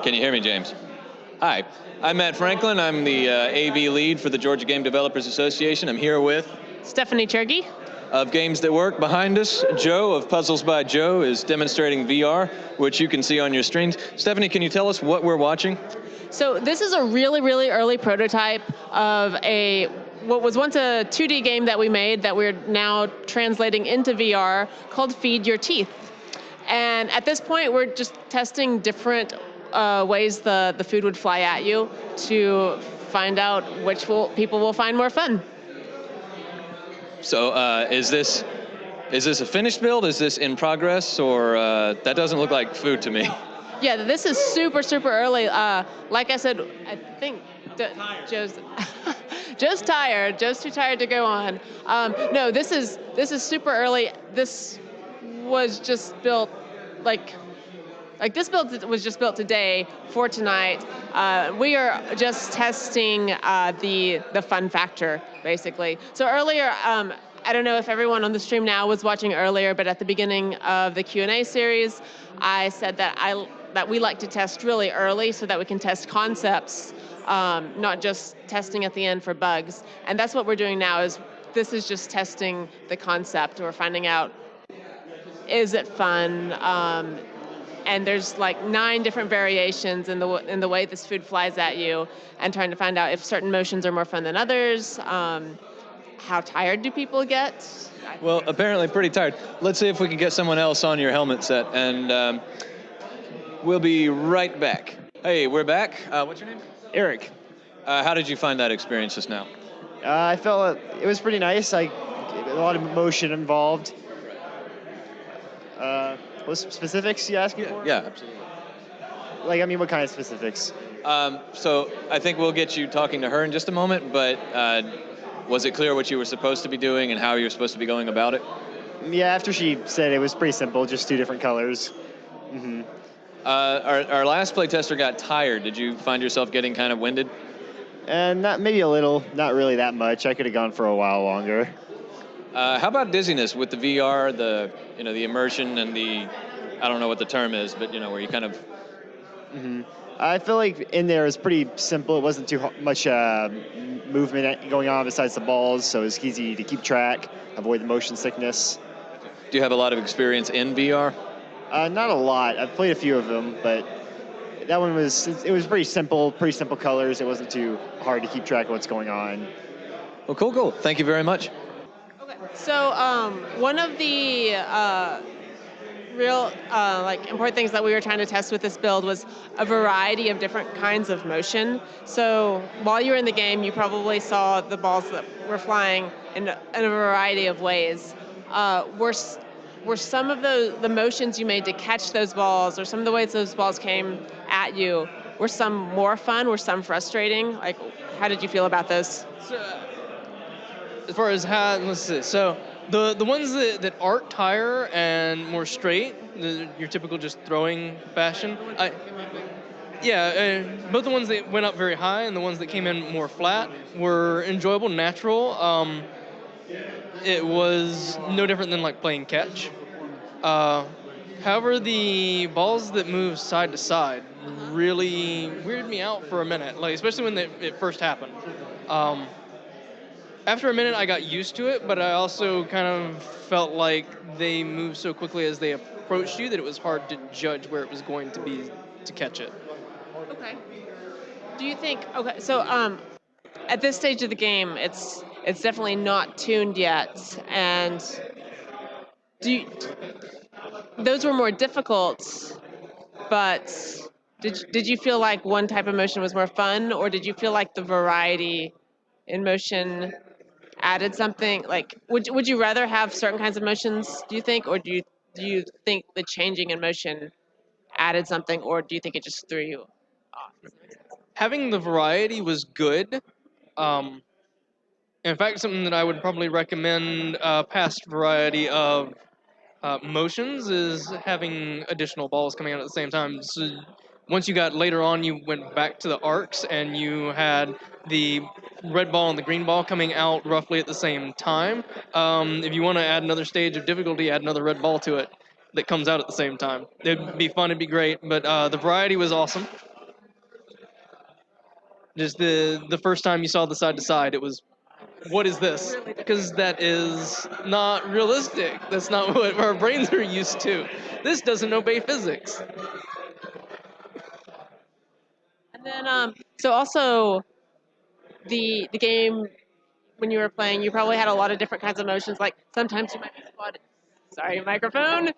Can you hear me, James? Hi, I'm Matt Franklin. I'm the AV lead for the Georgia Game Developers Association. I'm here with Stephanie Chergy of Games That Work. Behind us, Joe of Puzzles by Joe is demonstrating VR, which you can see on your screens. Stephanie, can you tell us what we're watching? So this is a really, really early prototype of what was once a 2D game that we made that we're now translating into VR called Feed Your Teeth. And at this point, we're just testing different ways the food would fly at you to find out which people will find more fun. So is this a finished build? Is this in progress? Or that doesn't look like food to me. Yeah, this is super, super early. Like I said, I think Joe's Joe's tired. Joe's too tired to go on. No, this is super early. This was just built like this build was just built today for tonight. We are just testing the fun factor, basically. So earlier, I don't know if everyone on the stream now was watching earlier, but at the beginning of the Q&A series, I said that we like to test really early so that we can test concepts, not just testing at the end for bugs. And that's what we're doing now. This is just testing the concept. We're finding out, is it fun? And there's like 9 different variations in the way this food flies at you, and trying to find out if certain motions are more fun than others. How tired do people get? Well, apparently pretty tired. Let's see if we can get someone else on your helmet set, and we'll be right back. Hey, we're back. What's your name? Eric. How did you find that experience just now? I felt it was pretty nice. A lot of motion involved. What specifics you asking for? Yeah, absolutely. What kind of specifics? So I think we'll get you talking to her in just a moment, but was it clear what you were supposed to be doing and how you're supposed to be going about it? Yeah, after she said it was pretty simple, just 2 different colors. Mm-hmm. Our last playtester got tired. Did you find yourself getting kind of winded? And maybe a little, not really that much. I could have gone for a while longer. How about dizziness with the VR, the immersion and I don't know what the term is, but where you kind of. Mm-hmm. I feel like in there is pretty simple. It wasn't too much movement going on besides the balls, so it's easy to keep track, avoid the motion sickness. Do you have a lot of experience in VR? Not a lot. I've played a few of them, but that one was pretty simple colors. It wasn't too hard to keep track of what's going on. Well, cool. Thank you very much. Okay. So one of the real important things that we were trying to test with this build was a variety of different kinds of motion. So while you were in the game, you probably saw the balls that were flying in a variety of ways. Were some of the motions you made to catch those balls, or some of the ways those balls came at you, were some more fun? Were some frustrating? Like, how did you feel about those? So, as far as how, let's see. So the ones that aren't higher and more straight, your typical just throwing fashion. Both the ones that went up very high and the ones that came in more flat were enjoyable, natural. It was no different than like playing catch. However, the balls that move side to side really weirded me out for a minute, like especially when it first happened. After a minute, I got used to it, but I also kind of felt like they moved so quickly as they approached you that it was hard to judge where it was going to be to catch it. Okay. Do you think? Okay, so at this stage of the game, it's definitely not tuned yet, and those were more difficult. But did you feel like one type of motion was more fun, or did you feel like the variety in motion added something? Like, would you rather have certain kinds of motions, do you think, or do you think the changing in motion added something, or do you think it just threw you off? Having the variety was good. In fact, something that I would probably recommend past variety of motions is having additional balls coming out at the same time. So once you got later on, you went back to the arcs and you had the red ball and the green ball coming out roughly at the same time. If you want to add another stage of difficulty, add another red ball to it that comes out at the same time. It'd be fun, it'd be great, but the variety was awesome. Just the first time you saw the side to side, it was, what is this? Because that is not realistic. That's not what our brains are used to. This doesn't obey physics. And then, so also the game when you were playing, you probably had a lot of different kinds of motions. Like sometimes you might be squatting. Sorry, microphone.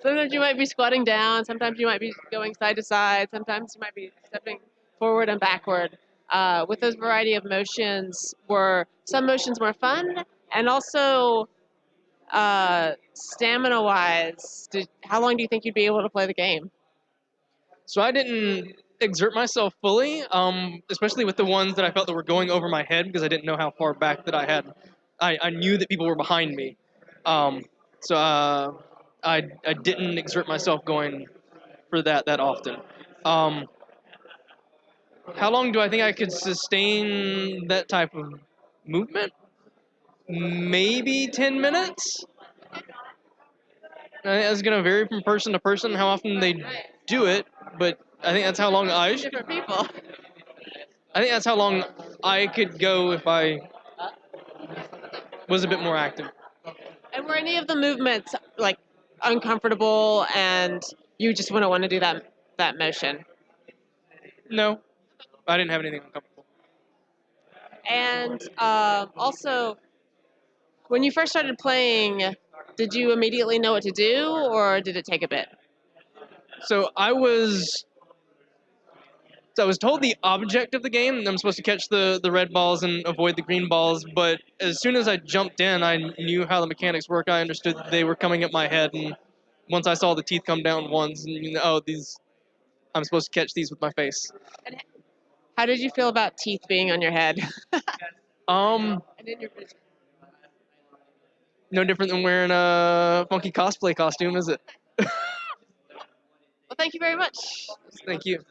Sometimes you might be squatting down. Sometimes you might be going side to side. Sometimes you might be stepping forward and backward. With those variety of motions, were some motions more fun, and also stamina-wise, how long do you think you'd be able to play the game? So I didn't exert myself fully, especially with the ones that I felt that were going over my head because I didn't know how far back that I had. I knew that people were behind me. Um, so I didn't exert myself going for that often. Um, how long do I think I could sustain that type of movement? Maybe 10 minutes? I think that's going to vary from person to person how often they do it, but I think that's how long Different people. I think that's how long I could go if I was a bit more active. And were any of the movements like uncomfortable, and you just wouldn't want to do that motion? No, I didn't have anything uncomfortable. And also, when you first started playing, did you immediately know what to do, or did it take a bit? So I was told the object of the game, I'm supposed to catch the red balls and avoid the green balls, but as soon as I jumped in, I knew how the mechanics work. I understood that they were coming at my head, and once I saw the teeth come down once, and I'm supposed to catch these with my face. And how did you feel about teeth being on your head? Um, And in your vision? no different than wearing a funky cosplay costume, is it? Well, thank you very much. Thank you.